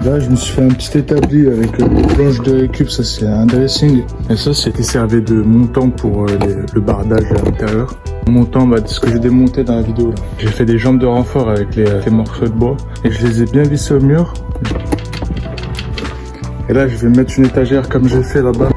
Là, je me suis fait un petit établi avec une planche de récup, ça c'est un dressing. Et ça, c'était servi de montant pour le bardage à l'intérieur. Montant, de ce que j'ai démonté dans la vidéo. J'ai fait des jambes de renfort avec les morceaux de bois et je les ai bien vissés au mur. Et là, je vais mettre une étagère comme j'ai fait là-bas.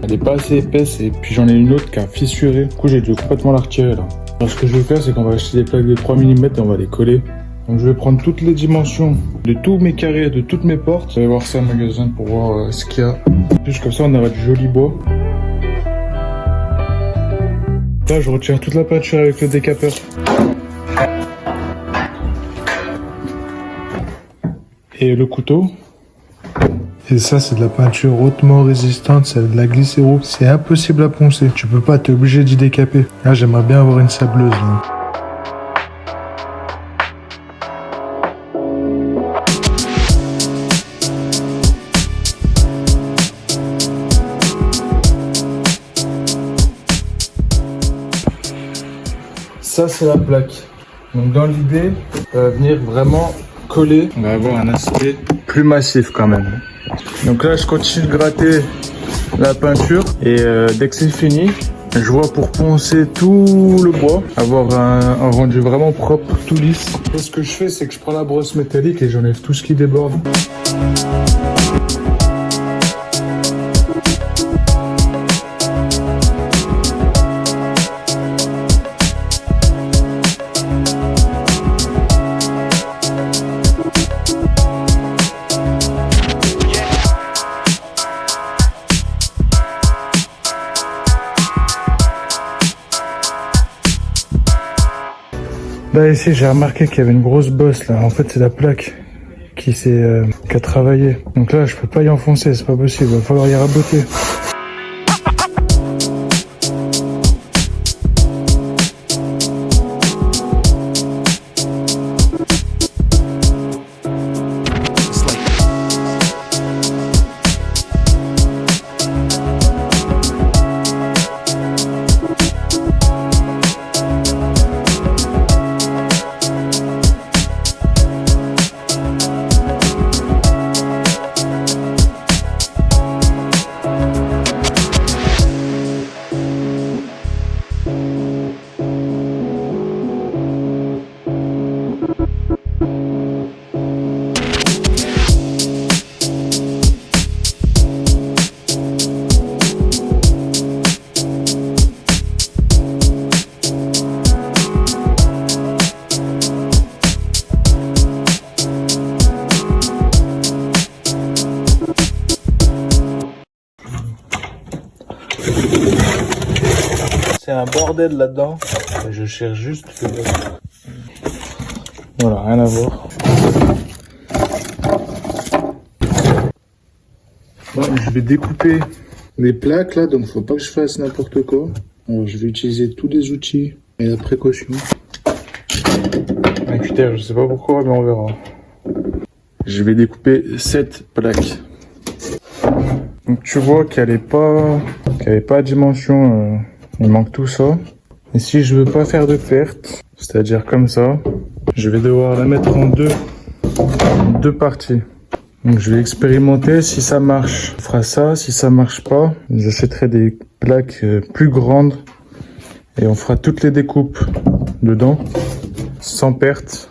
Elle est pas assez épaisse et puis j'en ai une autre qui a fissuré. Du coup, j'ai dû complètement la retirer là. Alors, ce que je vais faire, c'est qu'on va acheter des plaques de 3 mm et on va les coller. Donc, je vais prendre toutes les dimensions de tous mes carrés, de toutes mes portes. Je vais voir ça au magasin pour voir ce qu'il y a. Juste comme ça, on aura du joli bois. Là, je retire toute la peinture avec le décapeur. Et le couteau. Et ça, c'est de la peinture hautement résistante, c'est de la glycéro. C'est impossible à poncer. Tu peux pas, t'es obligé d'y décaper. Là, j'aimerais bien avoir une sableuse, là. Ça, c'est la plaque. Donc, dans l'idée, venir vraiment coller. On va avoir un aspect plus massif quand même. Donc là, je continue de gratter la peinture et dès que c'est fini, je vois pour poncer tout le bois, avoir un rendu vraiment propre, tout lisse. Et ce que je fais, c'est que je prends la brosse métallique et j'enlève tout ce qui déborde. Là ici j'ai remarqué qu'il y avait une grosse bosse là, en fait c'est la plaque qui a travaillé. Donc là je peux pas y enfoncer, c'est pas possible, il va falloir y raboter. C'est un bordel là-dedans. Je cherche juste le... Voilà, rien à voir. Bon, je vais découper les plaques là, donc faut pas que je fasse n'importe quoi. Alors, je vais utiliser tous les outils et la précaution. cutter, je sais pas pourquoi, mais on verra. Je vais découper cette plaque. Donc tu vois qu'elle est pas à dimension, il manque tout ça. Et si je veux pas faire de perte, c'est-à-dire comme ça, je vais devoir la mettre en deux parties. Donc je vais expérimenter, si ça marche, on fera ça, si ça marche pas, j'achèterai des plaques plus grandes et on fera toutes les découpes dedans, sans perte.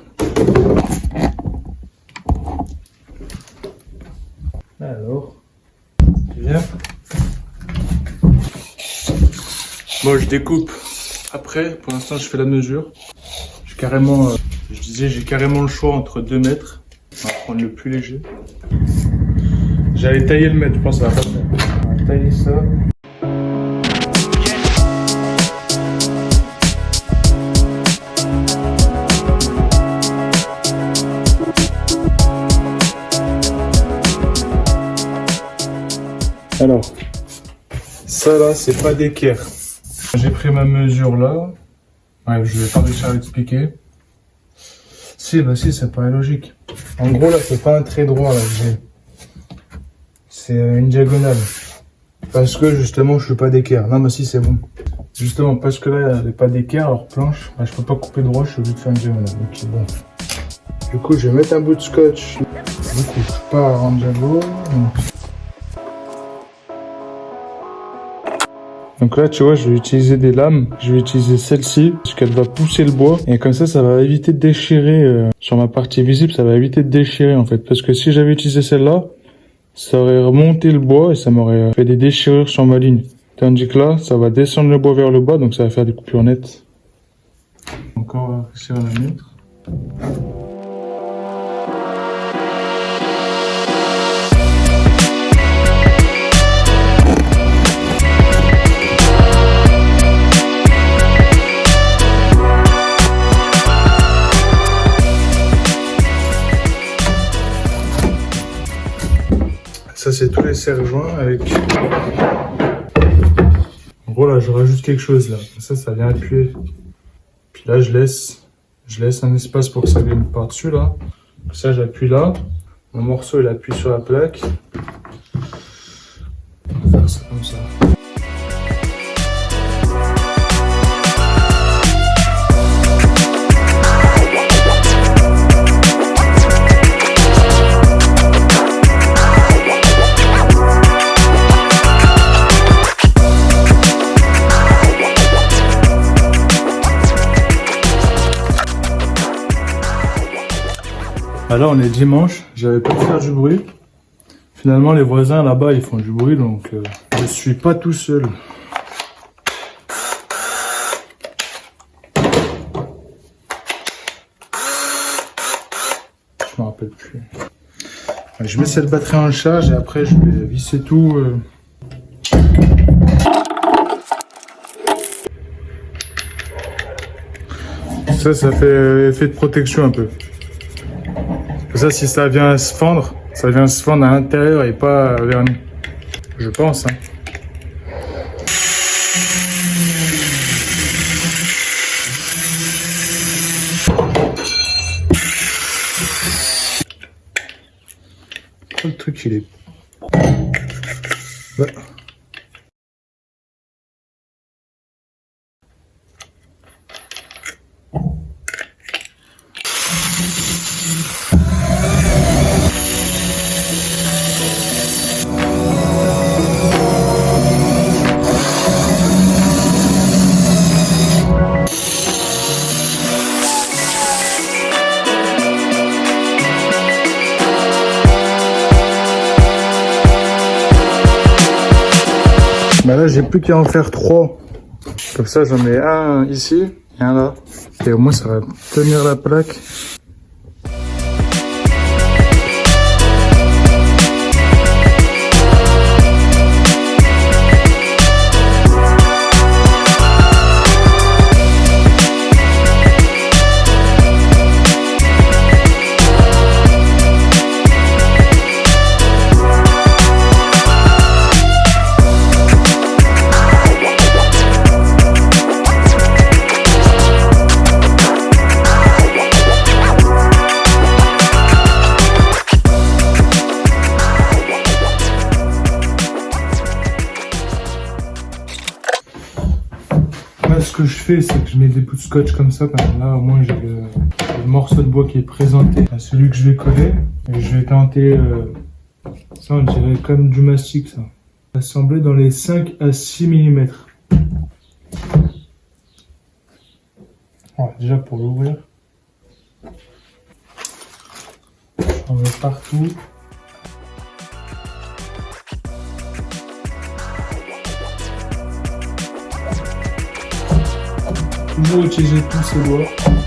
Alors, tu viens? Bon, je découpe. Après, pour l'instant, je fais la mesure. J'ai carrément le choix entre 2 mètres. On va prendre le plus léger. J'allais tailler le mètre, je pense que ça va pas faire. On va tailler ça. Alors, ça là, c'est pas d'équerre. J'ai pris ma mesure là. Ouais, je vais pas réussir à l'expliquer. Si, bah si, ça paraît logique. En gros, là, c'est pas un trait droit, là, que j'ai. C'est une diagonale. Parce que, justement, je suis pas d'équerre. Non, mais si, c'est bon. Justement, parce que là, il n'y a pas d'équerre, alors planche, bah, je peux pas couper droit, je suis obligé de faire une diagonale. Donc, bon. Du coup, je vais mettre un bout de scotch. Du coup, je pars en diagonale. Donc là, tu vois, je vais utiliser des lames. Je vais utiliser celle-ci, parce qu'elle va pousser le bois. Et comme ça va éviter de déchirer. Sur ma partie visible, ça va éviter de déchirer, en fait. Parce que si j'avais utilisé celle-là, ça aurait remonté le bois et ça m'aurait fait des déchirures sur ma ligne. Tandis que là, ça va descendre le bois vers le bas, donc ça va faire des coupures nettes. Encore, on va réussir à la mettre. Ça, c'est tous les serre-joints avec... En gros, là, je rajoute quelque chose, là. Ça vient appuyer. Puis là, je laisse un espace pour que ça vienne par-dessus, là. Ça, j'appuie là. Mon morceau, il appuie sur la plaque. On va faire ça comme ça. Là, on est dimanche, j'avais pas faire du bruit. Finalement, les voisins là-bas, ils font du bruit, donc je suis pas tout seul. Je me rappelle plus. Je mets cette batterie en charge et après, je vais visser tout. Ça fait effet de protection un peu. Ça, si ça vient se fendre, à l'intérieur et pas vers nous. Je pense. Hein. Le truc, il est... Ouais. Bah là, j'ai plus qu'à en faire 3. Comme ça, j'en mets un ici et un là. Et au moins, ça va tenir la plaque. fais, c'est que je mets des bouts de scotch comme ça. Là, au moins, j'ai le morceau de bois qui est présenté. Celui que je vais coller. Et je vais tenter... ça, on dirait comme du mastic, ça. Assembler dans les 5 à 6 mm. Voilà, déjà pour l'ouvrir. On met partout. Toujours utiliser tous ces doigts.